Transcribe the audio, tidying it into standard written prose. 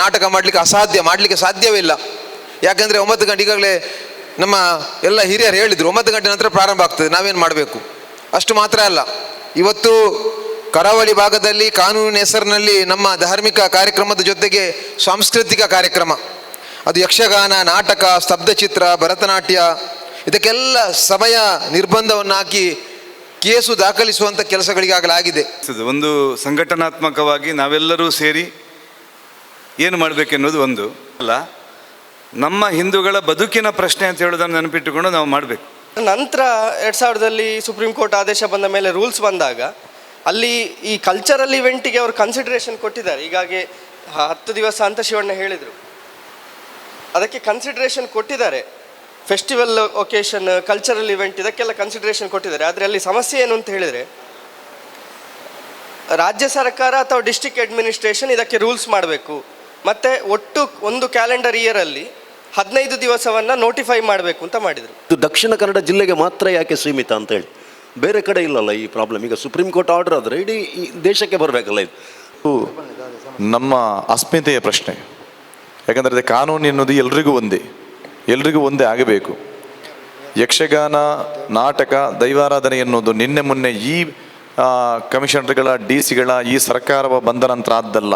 ನಾಟಕ ಮಾಡಲಿಕ್ಕೆ ಸಾಧ್ಯವೇ ಇಲ್ಲ. ಯಾಕೆಂದರೆ 9 ಗಂಟೆ ಈಗಾಗಲೇ ನಮ್ಮ ಎಲ್ಲ ಹಿರಿಯರು ಹೇಳಿದರು, 9 ಗಂಟೆ ನಂತರ ಪ್ರಾರಂಭ ಆಗ್ತದೆ, ನಾವೇನು ಮಾಡಬೇಕು. ಅಷ್ಟು ಮಾತ್ರ ಅಲ್ಲ, ಇವತ್ತು ಕರಾವಳಿ ಭಾಗದಲ್ಲಿ ಕಾನೂನಿನ ಹೆಸರಿನಲ್ಲಿ ನಮ್ಮ ಧಾರ್ಮಿಕ ಕಾರ್ಯಕ್ರಮದ ಜೊತೆಗೆ ಸಾಂಸ್ಕೃತಿಕ ಕಾರ್ಯಕ್ರಮ, ಅದು ಯಕ್ಷಗಾನ, ನಾಟಕ, ಸ್ತಬ್ಧಚಿತ್ರ, ಭರತನಾಟ್ಯ, ಇದಕ್ಕೆಲ್ಲ ಸಮಯ ನಿರ್ಬಂಧವನ್ನು ಹಾಕಿ ಕೇಸು ದಾಖಲಿಸುವಂಥ ಕೆಲಸಗಳಿಗಾಗಲಾಗಿದೆ. ಒಂದು ಸಂಘಟನಾತ್ಮಕವಾಗಿ ನಾವೆಲ್ಲರೂ ಸೇರಿ ಏನು ಮಾಡಬೇಕೆನ್ನುವುದು ಒಂದು ಅಲ್ಲ, ನಮ್ಮ ಹಿಂದೂಗಳ ಬದುಕಿನ ಪ್ರಶ್ನೆ ಅಂತ ಹೇಳೋದನ್ನು ನೆನಪಿಟ್ಟುಕೊಂಡು ನಾವು ಮಾಡಬೇಕು. ನಂತರ 2000ರಲ್ಲಿ ಸುಪ್ರೀಂ ಕೋರ್ಟ್ ಆದೇಶ ಬಂದ ಮೇಲೆ ರೂಲ್ಸ್ ಬಂದಾಗ ಅಲ್ಲಿ ಈ ಕಲ್ಚರಲ್ ಇವೆಂಟಿಗೆ ಅವರು ಕನ್ಸಿಡರೇಷನ್ ಕೊಟ್ಟಿದ್ದಾರೆ. ಹೀಗಾಗಿ 10 ದಿವಸ ಅಂತ ಶಿವಣ್ಣ ಹೇಳಿದರು, ಅದಕ್ಕೆ ಕನ್ಸಿಡರೇಷನ್ ಕೊಟ್ಟಿದ್ದಾರೆ. ಫೆಸ್ಟಿವಲ್ ಒಕೇಶನ್, ಕಲ್ಚರಲ್ ಇವೆಂಟ್ ಇದಕ್ಕೆಲ್ಲ ಕನ್ಸಿಡರೇಷನ್ ಕೊಟ್ಟಿದ್ದಾರೆ. ಆದರೆ ಅಲ್ಲಿ ಸಮಸ್ಯೆ ಏನು ಅಂತ ಹೇಳಿದರೆ, ರಾಜ್ಯ ಸರ್ಕಾರ ಅಥವಾ ಡಿಸ್ಟ್ರಿಕ್ಟ್ ಅಡ್ಮಿನಿಸ್ಟ್ರೇಷನ್ ಇದಕ್ಕೆ ರೂಲ್ಸ್ ಮಾಡಬೇಕು, ಮತ್ತು ಒಟ್ಟು ಒಂದು ಕ್ಯಾಲೆಂಡರ್ ಇಯರಲ್ಲಿ 15 ದಿವಸವನ್ನು ನೋಟಿಫೈ ಮಾಡಬೇಕು ಅಂತ ಮಾಡಿದರು. ಇದು ದಕ್ಷಿಣ ಕನ್ನಡ ಜಿಲ್ಲೆಗೆ ಮಾತ್ರ ಯಾಕೆ ಸೀಮಿತ ಅಂತ ಹೇಳಿ, ಬೇರೆ ಕಡೆ ಇಲ್ಲಲ್ಲ ಈ ಪ್ರಾಬ್ಲಮ್. ಈಗ ಸುಪ್ರೀಂ ಕೋರ್ಟ್ ಆರ್ಡರ್ ಆದರೆ ಇಡೀ ಈ ದೇಶಕ್ಕೆ ಬರಬೇಕಲ್ಲ ಇದು. ನಮ್ಮ ಅಸ್ಮಿತೆಯ ಪ್ರಶ್ನೆ. ಯಾಕಂದರೆ ಕಾನೂನು ಎನ್ನುವುದು ಎಲ್ರಿಗೂ ಒಂದೇ ಆಗಬೇಕು. ಯಕ್ಷಗಾನ, ನಾಟಕ, ದೈವಾರಾಧನೆ ಎನ್ನುವುದು ನಿನ್ನೆ ಮೊನ್ನೆ ಈ ಕಮಿಷನರ್ಗಳ, DC ಗಳ ಈ ಸರ್ಕಾರ ಬಂದ ನಂತರ ಆದ್ದಲ್ಲ.